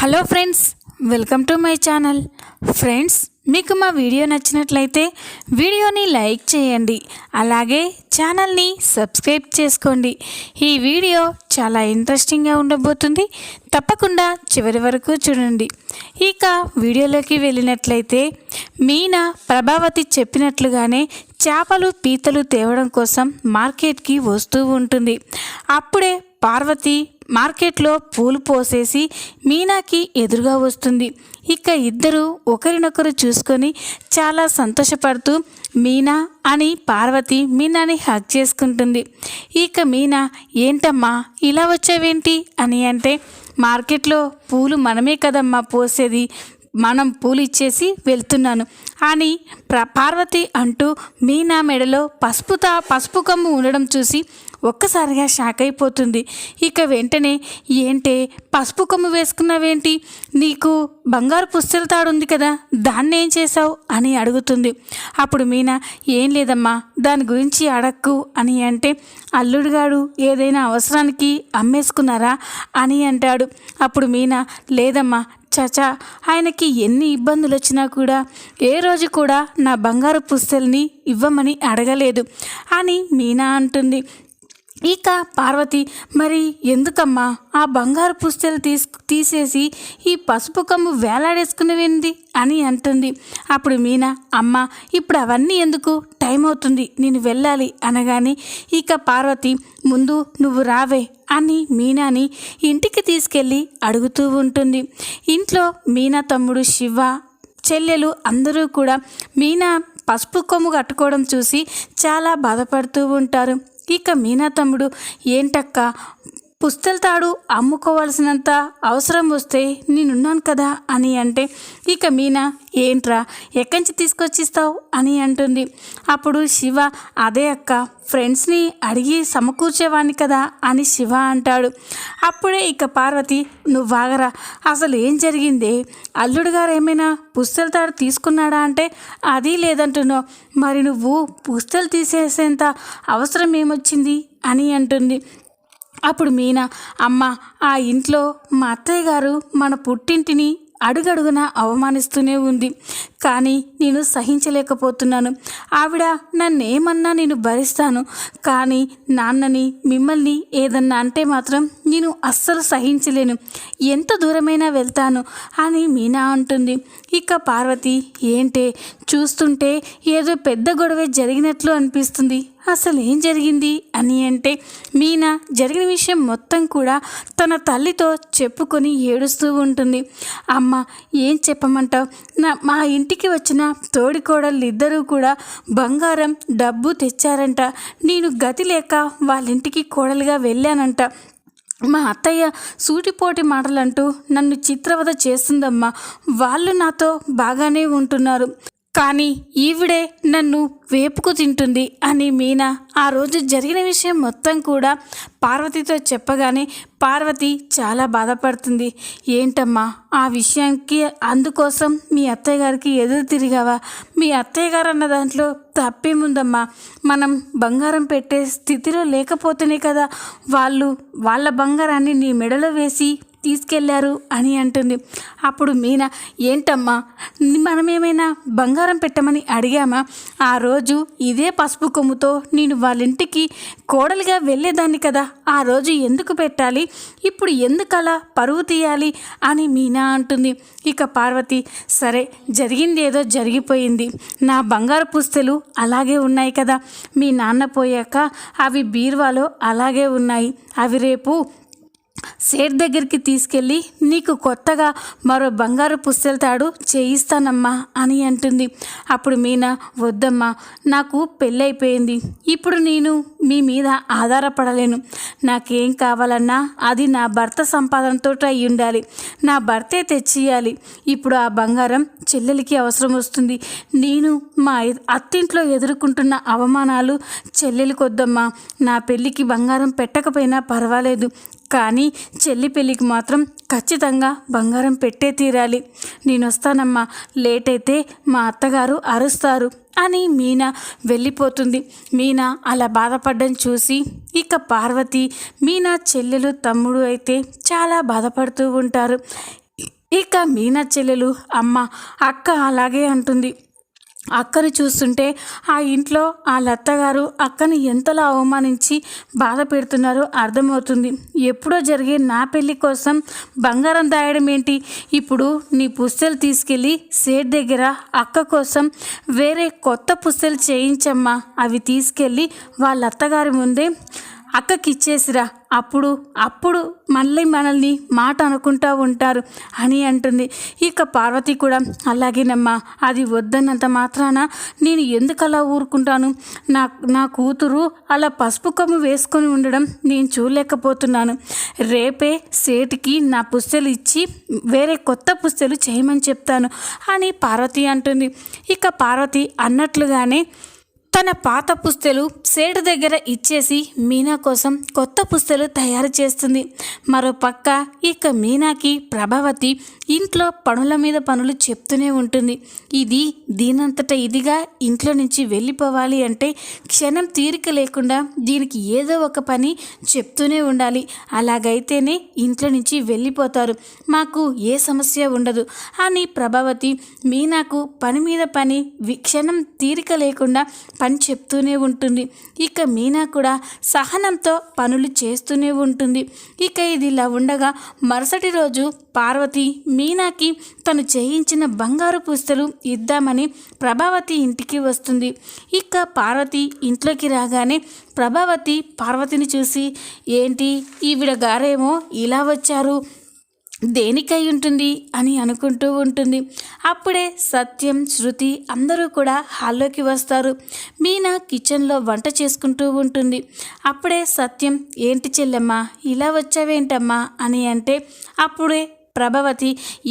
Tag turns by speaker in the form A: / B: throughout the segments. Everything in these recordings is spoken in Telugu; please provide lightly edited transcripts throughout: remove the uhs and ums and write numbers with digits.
A: Hello friends, welcome to my channel. Friends, మీకు మా వీడియో నచ్చినట్లయితే వీడియోని లైక్ చేయండి, అలాగే ఛానల్ని సబ్స్క్రైబ్ చేసుకోండి. ఈ వీడియో చాలా ఇంట్రెస్టింగ్గా ఉండబోతుంది, తప్పకుండా చివరి వరకు చూడండి. ఇక వీడియోలోకి వెళ్ళినట్లయితే, మీనా ప్రభావతి చెప్పినట్లుగానే చేపలు పీతలు తేవడం కోసం మార్కెట్కి వస్తూ ఉంటుంది. అప్పుడే పార్వతి మార్కెట్లో పూలు పోసేసి మీనాకి ఎదురుగా వస్తుంది. ఇక ఇద్దరు ఒకరినొకరు చూసుకొని చాలా సంతోషపడుతూ మీనా అని పార్వతి మీనాని హగ్ చేసుకుంటుంది. ఇక మీనా, ఏంటమ్మా ఇలా వచ్చావేంటి అని అంటే, మార్కెట్లో పూలు మనమే కదమ్మా పోసేది, మనం పూలు ఇచ్చేసి వెళ్తున్నాను అని పార్వతి అంటూ మీనా మెడలో పసుపు కొమ్ము ఉండడం చూసి ఒక్కసారిగా షాక్ అయిపోతుంది. ఇక వెంటనే, ఏంటే పసుపు కొమ్ము వేసుకున్నావేంటి, నీకు బంగారు పుస్తల తాడు ఉంది కదా, దాన్ని ఏం చేసావు అని అడుగుతుంది. అప్పుడు మీనా, ఏం లేదమ్మా, దాని గురించి అడక్కు అని అంటే, అల్లుడుగాడు ఏదైనా అవసరానికి అమ్మేసుకున్నారా అని అంటాడు. అప్పుడు మీనా, లేదమ్మా, చచా, ఆయనకి ఎన్ని ఇబ్బందులు వచ్చినా కూడా ఏ రోజు కూడా నా బంగారు పుస్తల్ని ఇవ్వమని అడగలేదు అని మీనా అంటుంది. ఇక పార్వతి, మరి ఎందుకమ్మా ఆ బంగారు పుస్తలు తీసేసి ఈ పసుపు కమ్ము వేలాడేసుకునేవింది అని అంటుంది. అప్పుడు మీనా, అమ్మ, ఇప్పుడు అవన్నీ ఎందుకు, టైం అవుతుంది, నేను వెళ్ళాలి అనగానే ఇక పార్వతి, ముందు నువ్వు రావే అని మీనాని ఇంటికి తీసుకెళ్ళి అడుగుతూ ఉంటుంది. ఇంట్లో మీనా తమ్ముడు శివ, చెల్లెలు అందరూ కూడా మీనా పసుపు కొమ్ము కట్టుకోవడం చూసి చాలా బాధపడుతూ ఉంటారు. ఇక మీనా తమ్ముడు, ఏంటక్క, పుస్తల తాడు అమ్ముకోవాల్సినంత అవసరం వస్తే నేనున్నాను కదా అని అంటే, ఇక మీనా, ఏంట్రా, ఎక్కడి నుంచి తీసుకొచ్చిస్తావు అని అంటుంది. అప్పుడు శివ, అదే అక్క, ఫ్రెండ్స్ని అడిగి సమకూర్చేవాడిని కదా అని శివ అంటాడు. అప్పుడే ఇక పార్వతి, నువ్వు ఆగరా, అసలు ఏం జరిగిందే, అల్లుడు గారు ఏమైనా పుస్తల తాడు తీసుకున్నాడా అంటే, అది లేదంటున్నావు, మరి నువ్వు పుస్తలు తీసేసేంత అవసరం ఏమొచ్చింది అని అంటుంది. అప్పుడు మీనా, అమ్మ, ఆ ఇంట్లో మా అత్తయ్య గారు మన పుట్టింటిని అడుగడుగున అవమానిస్తూనే ఉంది, కానీ నేను సహించలేకపోతున్నాను. ఆవిడ నన్నేమన్నా నేను భరిస్తాను, కానీ నాన్నని మిమ్మల్ని ఏదన్నా అంటే మాత్రం నేను అస్సలు సహించలేను, ఎంత దూరమైనా వెళ్తాను అని మీనా అంటుంది. ఇక పార్వతి, ఏంటే, చూస్తుంటే ఏదో పెద్ద గొడవ జరిగినట్లు అనిపిస్తుంది, అసలు ఏం జరిగింది అని అంటే, మీనా జరిగిన విషయం మొత్తం కూడా తన తల్లితో చెప్పుకొని ఏడుస్తూ ఉంటుంది. అమ్మ, ఏం చెప్పమంటావు, మా ఇంటికి వచ్చిన తోడికోడళ్ళు ఇద్దరూ కూడా బంగారం డబ్బు తెచ్చారంట, నేను గతి లేక వాళ్ళ ఇంటికి కోడలుగా వెళ్ళానంట, మా అత్తయ్య సూటిపోటి మాటలంటూ నన్ను చిత్రవద చేస్తుందమ్మా, వాళ్ళు నాతో బాగానే ఉంటున్నారు, కానీ ఈవిడే నన్ను వేపుకు తింటుంది అని మీనా ఆ రోజు జరిగిన విషయం మొత్తం కూడా పార్వతితో చెప్పగానే పార్వతి చాలా బాధపడుతుంది. ఏంటమ్మా ఆ విషయానికి, అందుకోసం మీ అత్తయ్య గారికి ఎదురు తిరిగావా, మీ అత్తయ్య గారు అన్న దాంట్లో తప్పేముందమ్మా, మనం బంగారం పెట్టే స్థితిలో లేకపోతేనే కదా వాళ్ళ బంగారాన్ని నీ మెడలో వేసి తీసుకెళ్లారు అని అంటుంది. అప్పుడు మీనా, ఏంటమ్మా, మనమేమైనా బంగారం పెట్టమని అడిగామా, ఆ రోజు ఇదే పసుపు కొమ్ముతో నేను వాళ్ళ ఇంటికి కోడలుగా వెళ్ళేదాన్ని కదా, ఆ రోజు ఎందుకు పెట్టాలి, ఇప్పుడు ఎందుకలా పరువు తీయాలి అని మీనా అంటుంది. ఇక పార్వతి, సరే, జరిగింది ఏదో జరిగిపోయింది, నా బంగారు పుస్తలు అలాగే ఉన్నాయి కదా, మీ నాన్న పోయాక అవి బీరువాలో అలాగే ఉన్నాయి, అవి రేపు సేట్ దగ్గరికి తీసుకెళ్ళి నీకు కొత్తగా మరో బంగారు పుస్తల తాడు చేయిస్తానమ్మా అని అంటుంది. అప్పుడు మీనా, వద్దమ్మా, నాకు పెళ్ళైపోయింది, ఇప్పుడు నేను మీ మీద ఆధారపడలేను, నాకేం కావాలన్నా అది నా భర్త సంపాదనతో అయి ఉండాలి, నా భర్తే తెచ్చియాలి, ఇప్పుడు ఆ బంగారం చెల్లెలికి అవసరం వస్తుంది, నేను మా అత్తింట్లో ఎదుర్కొంటున్న అవమానాలు చెల్లెలికి వద్దమ్మా, నా పెళ్ళికి బంగారం పెట్టకపోయినా పర్వాలేదు, కానీ చెల్లి పెళ్ళికి మాత్రం ఖచ్చితంగా బంగారం పెట్టే తీరాలి, నేను వస్తానమ్మా, లేట్ అయితే మా అత్తగారు అరుస్తారు అని మీనా వెళ్ళిపోతుంది. మీనా అలా బాధపడడం చూసి ఇక పార్వతి, మీనా చెల్లెలు తమ్ముడు అయితే చాలా బాధపడుతూ ఉంటారు. ఇక మీనా చెల్లెలు అమ్మ అక్క అలాగే అంటుంది. అక్కను చూస్తుంటే ఆ ఇంట్లో ఆ లత్తగారు అక్కని ఎంతలా అవమానించి బాధ పెడుతున్నారో అర్థమవుతుంది. ఎప్పుడో జరిగే నా పెళ్ళి కోసం బంగారం దాయడం ఏంటి? ఇప్పుడు నీ పుస్తలు తీసుకెళ్ళి సేట్ దగ్గర అక్క కోసం వేరే కొత్త పుస్తలు చేయించమ్మా. అవి తీసుకెళ్ళి వాళ్ళ అత్తగారి ముందే అక్కకి ఇచ్చేసిరా. అప్పుడు మళ్ళీ మనల్ని మాట అనుకుంటూ ఉంటారు అని అంటుంది. ఇక పార్వతి కూడా అలాగేనమ్మా, అది వద్దన్నంత మాత్రాన నేను ఎందుకు అలా ఊరుకుంటాను? నా కూతురు అలా పసుపు కొమ్ము వేసుకొని ఉండడం నేను చూడలేకపోతున్నాను. రేపే సేటుకి నా పుస్తలు ఇచ్చి వేరే కొత్త పుస్తలు చేయమని చెప్తాను అని పార్వతి అంటుంది. ఇక పార్వతి అన్నట్లుగానే తన పాత పుస్తలు సేటు దగ్గర ఇచ్చేసి మీనా కోసం కొత్త పుస్తలు తయారు చేస్తుంది. మరోపక్క ఇక మీనాకి ప్రభావతి ఇంట్లో పనుల మీద పనులు చెప్తూనే ఉంటుంది. దీనంతట ఇదిగా ఇంట్లో నుంచి వెళ్ళిపోవాలి అంటే క్షణం తీరిక లేకుండా దీనికి ఏదో ఒక పని చెప్తూనే ఉండాలి. అలాగైతేనే ఇంట్లో నుంచి వెళ్ళిపోతారు, మాకు ఏ సమస్య ఉండదు అని ప్రభావతి మీనాకు పని మీద పని క్షణం తీరిక లేకుండా పని చెప్తూనే ఉంటుంది. ఇక మీనా కూడా సహనంతో పనులు చేస్తూనే ఉంటుంది. ఇక ఇది ఇలా ఉండగా మరుసటి రోజు పార్వతి మీనాకి తను చేయించిన బంగారు పుస్తలు ఇద్దామని ప్రభావతి ఇంటికి వస్తుంది. ఇక పార్వతి ఇంట్లోకి రాగానే ప్రభావతి పార్వతిని చూసి, ఏంటి ఈవిడ గారేమో ఇలా వచ్చారు, దేనికై ఉంటుంది అని అనుకుంటూ ఉంటుంది. అప్పుడే సత్యం, శృతి అందరూ కూడా హాల్లోకి వస్తారు. మీనా కిచెన్లో వంట చేసుకుంటూ ఉంటుంది. అప్పుడే సత్యం, ఏంటి చెల్లెమ్మా ఇలా వచ్చావేంటమ్మా అని అంటే అప్పుడే ప్రభావతి,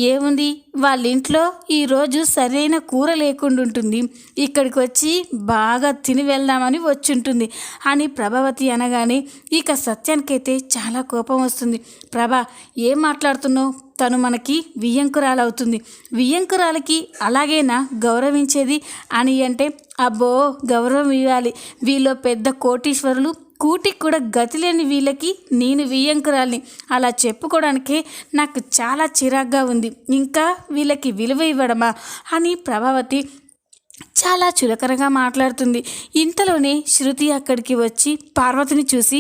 A: ఏముంది వాళ్ళ ఇంట్లో ఈరోజు సరైన కూర లేకుండా ఉంటుంది, ఇక్కడికి వచ్చి బాగా తిని వెళ్దామని వచ్చుంటుంది అని ప్రభావతి అనగానే ఇక సత్యానికైతే చాలా కోపం వస్తుంది. ప్రభా, ఏం మాట్లాడుతున్నావు? తను మనకి వియ్యంకురాలవుతుంది, వియ్యంకురాలకి అలాగేనా గౌరవించేది అని అంటే, అబ్బో గౌరవం ఇవ్వాలి, వీళ్ళు పెద్ద కోటీశ్వరులు, కూటికి కూడా గతి లేని వీళ్ళకి నేను వియ్యంకురాల్ని అలా చెప్పుకోవడానికే నాకు చాలా చిరాగ్గా ఉంది, ఇంకా వీళ్ళకి విలువ ఇవ్వడమా అని ప్రభావతి చాలా చులకనగా మాట్లాడుతుంది. ఇంతలోనే శృతి అక్కడికి వచ్చి పార్వతిని చూసి,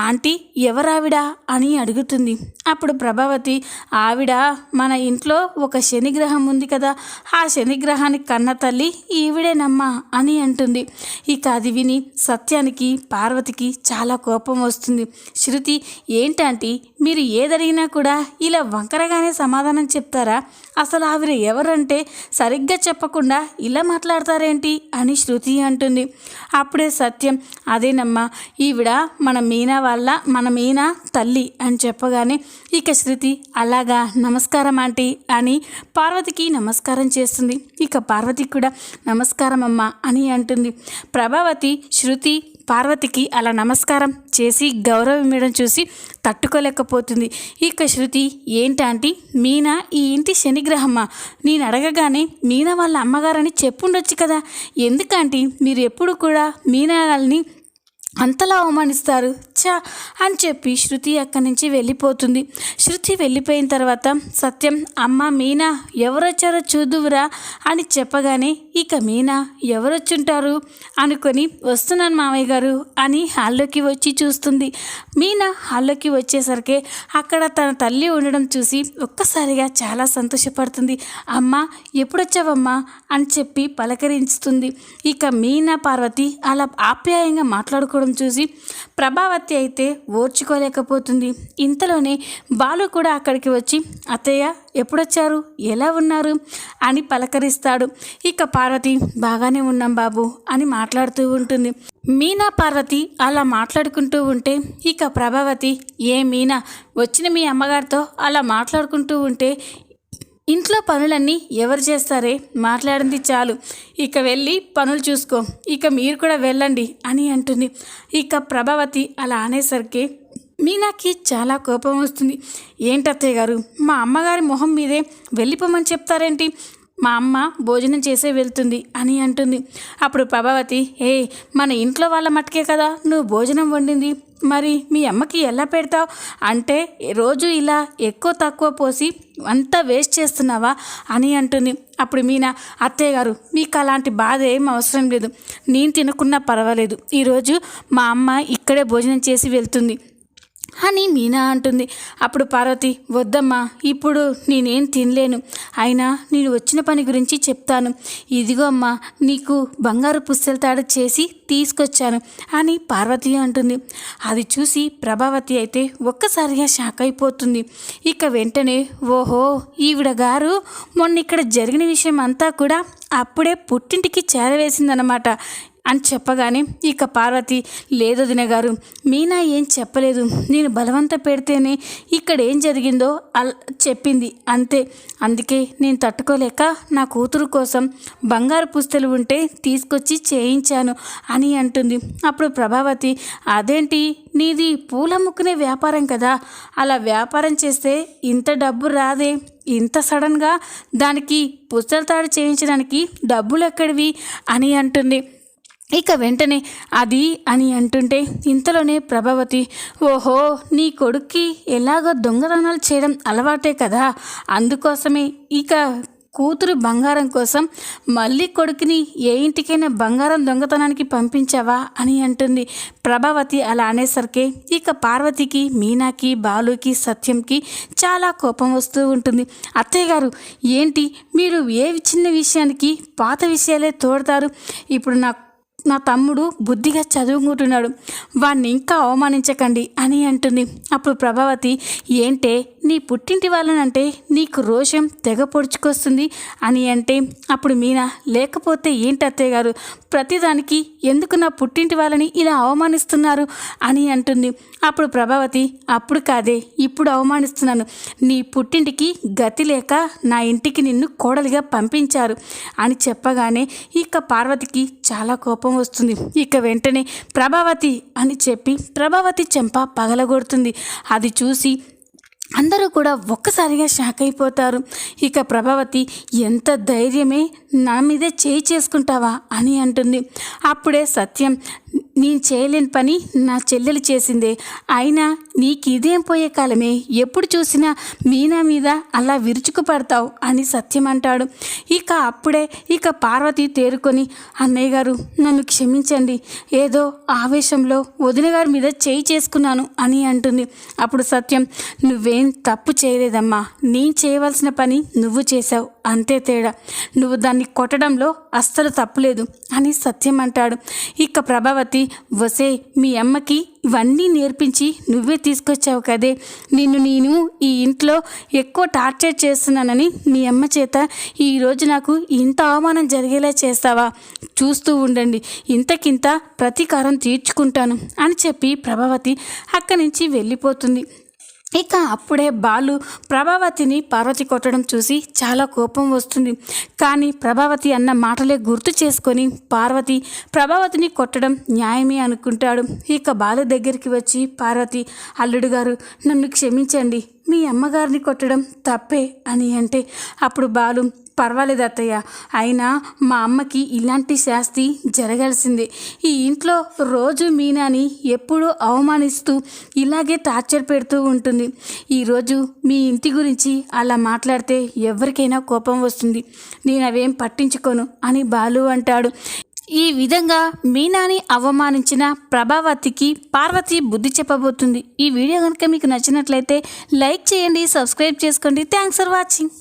A: ఆంటీ ఎవరావిడా అని అడుగుతుంది. అప్పుడు ప్రభావతి, ఆవిడ మన ఇంట్లో ఒక శనిగ్రహం ఉంది కదా, ఆ శనిగ్రహానికి కన్న తల్లి ఈవిడేనమ్మా అని అంటుంది. ఇక అది విని సత్యానికి పార్వతికి చాలా కోపం వస్తుంది. శృతి, ఏంటంటే మీరు ఏదడిగినా కూడా ఇలా వంకరగానే సమాధానం చెప్తారా? అసలు ఆవిడ ఎవరంటే సరిగ్గా చెప్పకుండా ఇలా మాట్లాడతారేంటి అని శృతి అంటుంది. అప్పుడే సత్యం, అదేనమ్మా ఈవిడ మన మీనా తల్లి అని చెప్పగానే ఇక శృతి, అలాగా నమస్కారం ఆంటీ అని పార్వతికి నమస్కారం చేస్తుంది. ఇక పార్వతికి కూడా నమస్కారం అమ్మా అని అంటుంది. ప్రభావతి శృతి పార్వతికి అలా నమస్కారం చేసి గౌరవం ఇవ్వడం చూసి తట్టుకోలేకపోతుంది. ఇక శృతి, ఏంటంటే మీనా ఈ ఇంటి శనిగ్రహమ్మా, నేను అడగగానే మీనా వాళ్ళ అమ్మగారని చెప్పుండొచ్చు కదా, ఎందుకంటే మీరు ఎప్పుడు కూడా మీనా వాళ్ళని అంతలా అవమానిస్తారు చా అని చెప్పి శృతి అక్కడి నుంచి వెళ్ళిపోతుంది. శృతి వెళ్ళిపోయిన తర్వాత సత్యం, అమ్మ మీనా ఎవరొచ్చారో చూదువురా అని చెప్పగానే ఇక మీనా ఎవరొచ్చుంటారు అనుకొని, వస్తున్నాను మామయ్య గారు అని హాల్లోకి వచ్చి చూస్తుంది. మీనా హాల్లోకి వచ్చేసరికి అక్కడ తన తల్లి ఉండడం చూసి ఒక్కసారిగా చాలా సంతోషపడుతుంది. అమ్మ ఎప్పుడొచ్చావమ్మా అని చెప్పి పలకరిస్తుంది. ఇక మీనా పార్వతి అలా ఆప్యాయంగా మాట్లాడుకోవడం చూసి ప్రభావతి అయితే ఓర్చుకోలేకపోతుంది. ఇంతలోనే బాలు కూడా అక్కడికి వచ్చి, అత్తయ్య ఎప్పుడొచ్చారు, ఎలా ఉన్నారు అని పలకరిస్తాడు. ఇక పార్వతి, బాగానే ఉన్నాం బాబు అని మాట్లాడుతూ ఉంటుంది. మీనా పార్వతి అలా మాట్లాడుకుంటూ ఉంటే ఇక ప్రభావతి, ఏ మీనా వచ్చిన మీ అమ్మగారితో అలా మాట్లాడుకుంటూ ఉంటే ఇంట్లో పనులన్నీ ఎవరు చేస్తారే, మాట్లాడింది చాలు, ఇక వెళ్ళి పనులు చూసుకో, ఇక మీరు కూడా వెళ్ళండి అని అంటుంది. ఇక ప్రభావతి అలా అనేసరికి మీనాకి చాలా కోపం వస్తుంది. ఏంటత్తయ్య గారు, మా అమ్మగారి మొహం మీదే వెళ్ళిపోమని చెప్తారేంటి, మా అమ్మ భోజనం చేసే వెళ్తుంది అని అంటుంది. అప్పుడు ప్రభావతి, మన ఇంట్లో వాళ్ళ మట్టుకే కదా నువ్వు భోజనం వండింది, మరి మీ అమ్మకి ఎలా పెడతావు అంటే రోజు ఇలా ఎక్కువ తక్కువ పోసి అంతా వేస్ట్ చేస్తున్నావా అని అంటుంది. అప్పుడు మీనా, అత్తయ్య గారు మీకు అలాంటి బాధ ఏం అవసరం లేదు, నేను తినకున్నా పర్వాలేదు, ఈరోజు మా అమ్మ ఇక్కడే భోజనం చేసి వెళ్తుంది అని మీనా అంటుంది. అప్పుడు పార్వతి, వద్దమ్మా, ఇప్పుడు నేనేం తినలేను, అయినా నేను వచ్చిన పని గురించి చెప్తాను, ఇదిగో అమ్మా నీకు బంగారు పుస్తెల తాడు చేసి తీసుకొచ్చాను అని పార్వతి అంటుంది. అది చూసి ప్రభావతి అయితే ఒక్కసారిగా షాక్ అయిపోతుంది. ఇక వెంటనే ఓహో ఈవిడ గారు మొన్న ఇక్కడ జరిగిన విషయం అంతా కూడా అప్పుడే పుట్టింటికి చేరవేసిందనమాట అని చెప్పగానే ఇక పార్వతి, లేదు వదిన గారు, మీనా ఏం చెప్పలేదు, నేను బలవంత పెడితేనే ఇక్కడ ఏం జరిగిందో చెప్పింది అంతే, అందుకే నేను తట్టుకోలేక నా కూతురు కోసం బంగారు పుస్తలు ఉంటే తీసుకొచ్చి చేయించాను అని అంటుంది. అప్పుడు ప్రభావతి, అదేంటి నీది పూలమ్ముకునే వ్యాపారం కదా, అలా వ్యాపారం చేస్తే ఇంత డబ్బు రాదే, ఇంత సడన్గా దానికి పుస్తల తాడు చేయించడానికి డబ్బులు ఎక్కడివి అని అంటుంది. ఇక వెంటనే అది అని అంటుంటే ఇంతలోనే ప్రభావతి, ఓహో నీ కొడుక్కి ఎలాగో దొంగతనాలు చేయడం అలవాటే కదా, అందుకోసమే ఇక కూతురు బంగారం కోసం మళ్ళీ కొడుకుని ఏ ఇంటికైనా బంగారం దొంగతనానికి పంపించావా అని అంటుంది. ప్రభావతి అలా అనేసరికి ఇక పార్వతికి, మీనాకి, బాలుకి, సత్యంకి చాలా కోపం వస్తూ ఉంటుంది. అత్తయ్య గారు ఏంటి మీరు ఏ చిన్న విషయానికి పాత విషయాలే తోడతారు, ఇప్పుడు నా తమ్ముడు బుద్ధిగా చదువుకుంటున్నాడు, వాడిని ఇంకా అవమానించకండి అని అంటుంది. అప్పుడు ప్రభావతి, ఏంటే నీ పుట్టింటి వాళ్ళనంటే నీకు రోషం తెగ పొడుచుకొస్తుంది అని అంటే అప్పుడు మీనా, లేకపోతే ఏంటి అత్తయ్య గారు, ప్రతిదానికి ఎందుకు నా పుట్టింటి వాళ్ళని ఇలా అవమానిస్తున్నారు అని అంటుంది. అప్పుడు ప్రభావతి, అప్పుడు కాదే ఇప్పుడు అవమానిస్తున్నాను, నీ పుట్టింటికి గతి లేక నా ఇంటికి నిన్ను కోడలిగా పంపించారు అని చెప్పగానే ఇక పార్వతికి చాలా కోపం వస్తుంది. ఇక వెంటనే ప్రభావతి అని చెప్పి ప్రభావతి చెంప పగలగొడుతుంది. అది చూసి అందరూ కూడా ఒక్కసారిగా షాక్ అయిపోతారు. ఇక ప్రభావతి, ఎంత ధైర్యమే నా మీదే చేయి చేసుకుంటావా అని అంటుంది. అప్పుడే సత్యం, నేను చేయలేని పని నా చెల్లెలు చేసిందే, అయినా నీకు ఇదేం పోయే కాలమే, ఎప్పుడు చూసినా మీనా మీద అలా విరుచుకు పడతావు అని సత్యం అంటాడు. ఇక అప్పుడే ఇక పార్వతి తేరుకొని, అన్నయ్య గారు నన్ను క్షమించండి, ఏదో ఆవేశంలో వదిన గారి మీద చేయి చేసుకున్నాను అని అంటుంది. అప్పుడు సత్యం, నువ్వేం తప్పు చేయలేదమ్మా, నేను చేయవలసిన పని నువ్వు చేశావు, అంతే తేడా, నువ్వు దాన్ని కొట్టడంలో అస్సలు తప్పులేదు అని సత్యం అంటాడు. ఇక ప్రభావతి, వసే మీ అమ్మకి ఇవన్నీ నేర్పించి నువ్వే తీసుకొచ్చావు కదే, నేను ఈ ఇంట్లో ఎక్కువ టార్చర్ చేస్తున్నానని మీ అమ్మ చేత ఈరోజు నాకు ఇంత అవమానం జరిగేలా చేస్తావా, చూస్తూ ఉండండి, ఇంతకింత ప్రతీకారం తీర్చుకుంటాను అని చెప్పి ప్రభావతి అక్కడి నుంచి వెళ్ళిపోతుంది. ఇక అప్పుడే బాలు ప్రభావతిని పార్వతి కొట్టడం చూసి చాలా కోపం వస్తుంది. కానీ ప్రభావతి అన్న మాటలే గుర్తు చేసుకొని పార్వతి ప్రభావతిని కొట్టడం న్యాయమే అనుకుంటాడు. ఇక బాలు దగ్గరికి వచ్చి, పార్వతి, అల్లుడు గారు నన్ను క్షమించండి, మీ అమ్మగారిని కొట్టడం తప్పే అని అంటే అప్పుడు బాలు, పర్వాలేదు అత్తయ్య, అయినా మా అమ్మకి ఇలాంటి శాస్తి జరగాల్సిందే, ఈ ఇంట్లో రోజు మీనాని ఎప్పుడూ అవమానిస్తూ ఇలాగే టార్చర్ పెడుతూ ఉంటుంది, ఈరోజు మీ ఇంటి గురించి అలా మాట్లాడితే ఎవరికైనా కోపం వస్తుంది, నేను అవేం పట్టించుకోను అని బాలు అంటాడు. ఈ విధంగా మీనాని అవమానించిన ప్రభావతికి పార్వతి బుద్ధి చెప్పబోతుంది. ఈ వీడియో కనుక మీకు నచ్చినట్లయితే లైక్ చేయండి, సబ్స్క్రైబ్ చేసుకోండి. Thanks for watching.